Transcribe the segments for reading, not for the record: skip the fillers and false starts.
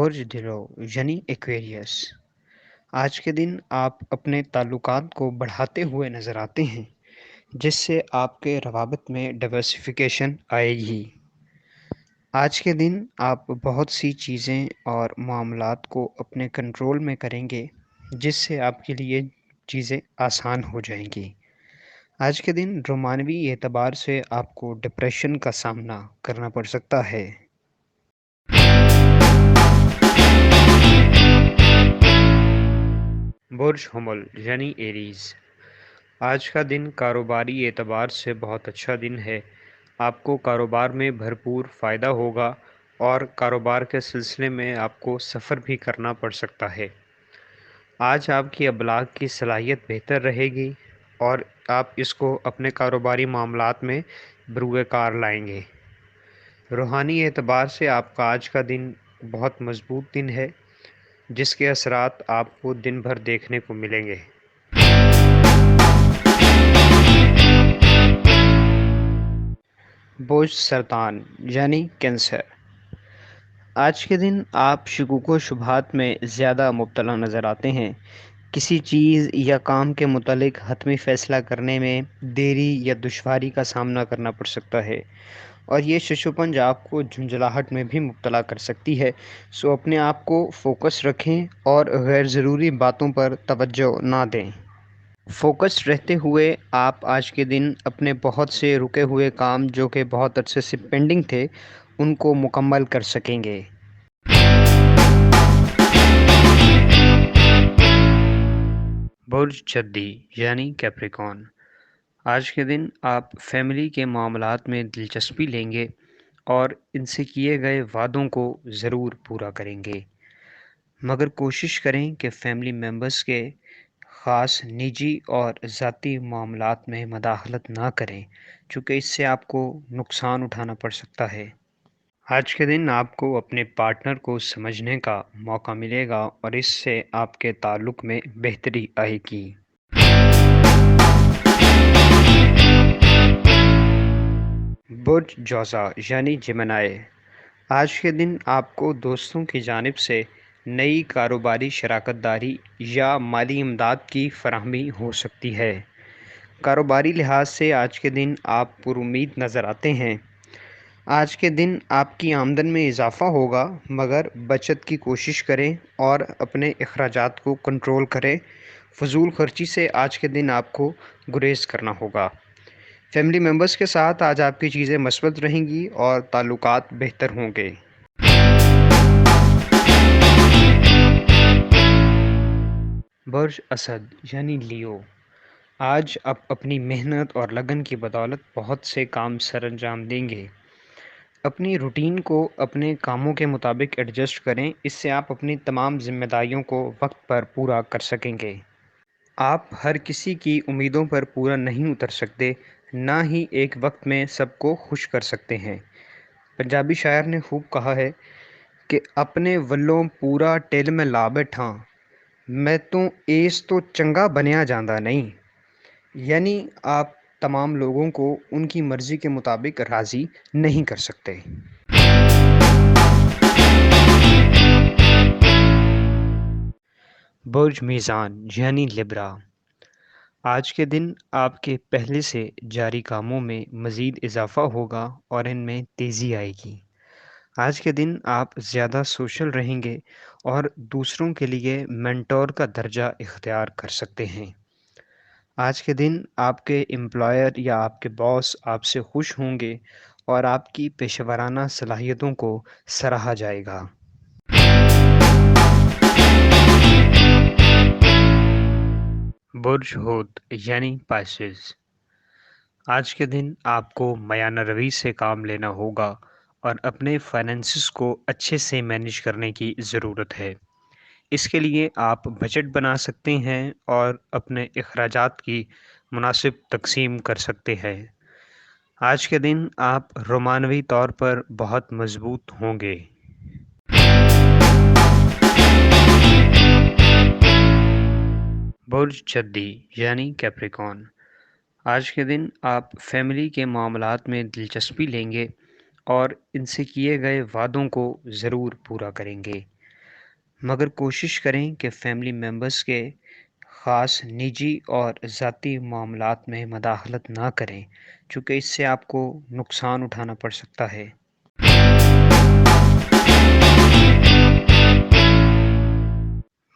برج دلو یعنی ایکویریس، آج کے دن آپ اپنے تعلقات کو بڑھاتے ہوئے نظر آتے ہیں، جس سے آپ کے روابط میں ڈائیورسفیکیشن آئے گی۔ آج کے دن آپ بہت سی چیزیں اور معاملات کو اپنے کنٹرول میں کریں گے، جس سے آپ کے لیے چیزیں آسان ہو جائیں گی۔ آج کے دن رومانوی اعتبار سے آپ کو ڈپریشن کا سامنا کرنا پڑ سکتا ہے۔ برج حمل یعنی ایریز، آج کا دن کاروباری اعتبار سے بہت اچھا دن ہے۔ آپ کو کاروبار میں بھرپور فائدہ ہوگا اور کاروبار کے سلسلے میں آپ کو سفر بھی کرنا پڑ سکتا ہے۔ آج آپ کی ابلاغ کی صلاحیت بہتر رہے گی اور آپ اس کو اپنے کاروباری معاملات میں بروئے کار لائیں گے۔ روحانی اعتبار سے آپ کا آج کا دن بہت مضبوط دن ہے، جس کے اثرات آپ کو دن بھر دیکھنے کو ملیں گے۔ برج سرطان یعنی کینسر، آج کے دن آپ شکوک و شبہات میں زیادہ مبتلا نظر آتے ہیں۔ کسی چیز یا کام کے متعلق حتمی فیصلہ کرنے میں دیری یا دشواری کا سامنا کرنا پڑ سکتا ہے، اور یہ ششوپنج آپ کو جھنجھلاہٹ میں بھی مبتلا کر سکتی ہے۔ سو اپنے آپ کو فوکس رکھیں اور غیر ضروری باتوں پر توجہ نہ دیں۔ فوکس رہتے ہوئے آپ آج کے دن اپنے بہت سے رکے ہوئے کام جو کہ بہت عرصے سے پینڈنگ تھے، ان کو مکمل کر سکیں گے۔ برج چدی یعنی کیپریکون، آج کے دن آپ فیملی کے معاملات میں دلچسپی لیں گے اور ان سے کیے گئے وعدوں کو ضرور پورا کریں گے، مگر کوشش کریں کہ فیملی ممبرز کے خاص نجی اور ذاتی معاملات میں مداخلت نہ کریں، چونکہ اس سے آپ کو نقصان اٹھانا پڑ سکتا ہے۔ آج کے دن آپ کو اپنے پارٹنر کو سمجھنے کا موقع ملے گا اور اس سے آپ کے تعلق میں بہتری آئے گی۔ برج جوزا یعنی جیمنائی، آج کے دن آپ کو دوستوں کی جانب سے نئی کاروباری شراکت داری یا مالی امداد کی فراہمی ہو سکتی ہے۔ کاروباری لحاظ سے آج کے دن آپ پر امید نظر آتے ہیں۔ آج کے دن آپ کی آمدن میں اضافہ ہوگا، مگر بچت کی کوشش کریں اور اپنے اخراجات کو کنٹرول کریں۔ فضول خرچی سے آج کے دن آپ کو گریز کرنا ہوگا۔ فیملی ممبرز کے ساتھ آج آپ کی چیزیں مثبت رہیں گی اور تعلقات بہتر ہوں گے۔ برج اسد یعنی لیو، آج آپ اپنی محنت اور لگن کی بدولت بہت سے کام سر انجام دیں گے۔ اپنی روٹین کو اپنے کاموں کے مطابق ایڈجسٹ کریں، اس سے آپ اپنی تمام ذمہ داریوں کو وقت پر پورا کر سکیں گے۔ آپ ہر کسی کی امیدوں پر پورا نہیں اتر سکتے، نہ ہی ایک وقت میں سب کو خوش کر سکتے ہیں۔ پنجابی شاعر نے خوب کہا ہے کہ اپنے ولوں پورا ٹل میں لا بیٹھا، میں تو ایس تو چنگا بنیا جاندہ نہیں۔ یعنی آپ تمام لوگوں کو ان کی مرضی کے مطابق راضی نہیں کر سکتے۔ برج میزان یعنی لبرا، آج کے دن آپ کے پہلے سے جاری کاموں میں مزید اضافہ ہوگا اور ان میں تیزی آئے گی۔ آج کے دن آپ زیادہ سوشل رہیں گے اور دوسروں کے لیے مینٹور کا درجہ اختیار کر سکتے ہیں۔ آج کے دن آپ کے امپلائر یا آپ کے باس آپ سے خوش ہوں گے اور آپ کی پیشہ ورانہ صلاحیتوں کو سراہا جائے گا۔ برج حوت یعنی پائسز، آج کے دن آپ کو میانہ روی سے کام لینا ہوگا اور اپنے فائنینسز کو اچھے سے مینیج کرنے کی ضرورت ہے۔ اس کے لیے آپ بجٹ بنا سکتے ہیں اور اپنے اخراجات کی مناسب تقسیم کر سکتے ہیں۔ آج کے دن آپ رومانوی طور پر بہت مضبوط ہوں گے۔ برج چدی یعنی کیپریکون، آج کے دن آپ فیملی کے معاملات میں دلچسپی لیں گے اور ان سے کیے گئے وعدوں کو ضرور پورا کریں گے، مگر کوشش کریں کہ فیملی ممبرس کے خاص نجی اور ذاتی معاملات میں مداخلت نہ کریں، چونکہ اس سے آپ کو نقصان اٹھانا پڑ سکتا ہے۔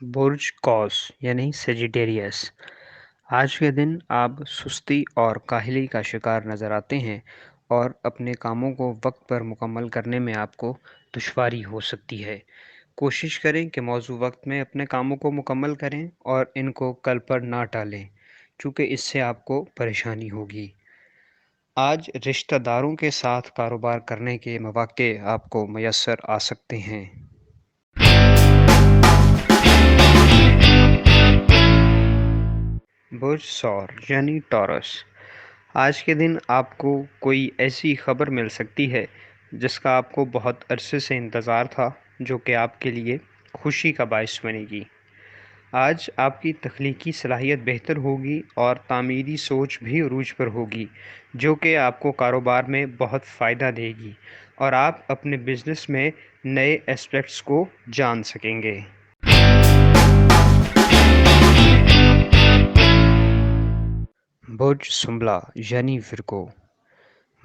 برج قوس یعنی سیجیٹیریس، آج کے دن آپ سستی اور کاہلی کا شکار نظر آتے ہیں اور اپنے کاموں کو وقت پر مکمل کرنے میں آپ کو دشواری ہو سکتی ہے۔ کوشش کریں کہ موزوں وقت میں اپنے کاموں کو مکمل کریں اور ان کو کل پر نہ ٹالیں، چونکہ اس سے آپ کو پریشانی ہوگی۔ آج رشتہ داروں کے ساتھ کاروبار کرنے کے مواقع آپ کو میسر آ سکتے ہیں۔ برج ثور یعنی ٹورس، آج کے دن آپ کو کوئی ایسی خبر مل سکتی ہے جس کا آپ کو بہت عرصے سے انتظار تھا، جو کہ آپ کے لیے خوشی کا باعث بنے گی۔ آج آپ کی تخلیقی صلاحیت بہتر ہوگی اور تعمیری سوچ بھی عروج پر ہوگی، جو کہ آپ کو کاروبار میں بہت فائدہ دے گی اور آپ اپنے بزنس میں نئے ایسپیکٹس کو جان سکیں گے۔ برج سنبلا یعنی ورگو،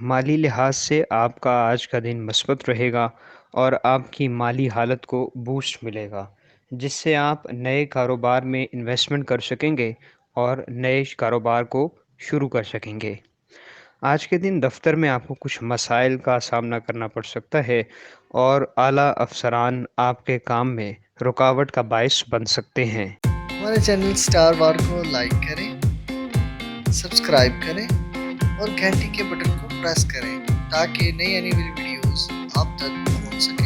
مالی لحاظ سے آپ کا آج کا دن مثبت رہے گا اور آپ کی مالی حالت کو بوسٹ ملے گا، جس سے آپ نئے کاروبار میں انویسٹمنٹ کر سکیں گے اور نئے کاروبار کو شروع کر سکیں گے۔ آج کے دن دفتر میں آپ کو کچھ مسائل کا سامنا کرنا پڑ سکتا ہے اور اعلیٰ افسران آپ کے کام میں رکاوٹ کا باعث بن سکتے ہیں۔ ہمارے چینل اسٹار وار کو لائک کریں، سبسکرائب کریں اور گھنٹی کے بٹن کو پریس کریں تاکہ نئی آنے والی ویڈیوز آپ تک پہنچ سکیں۔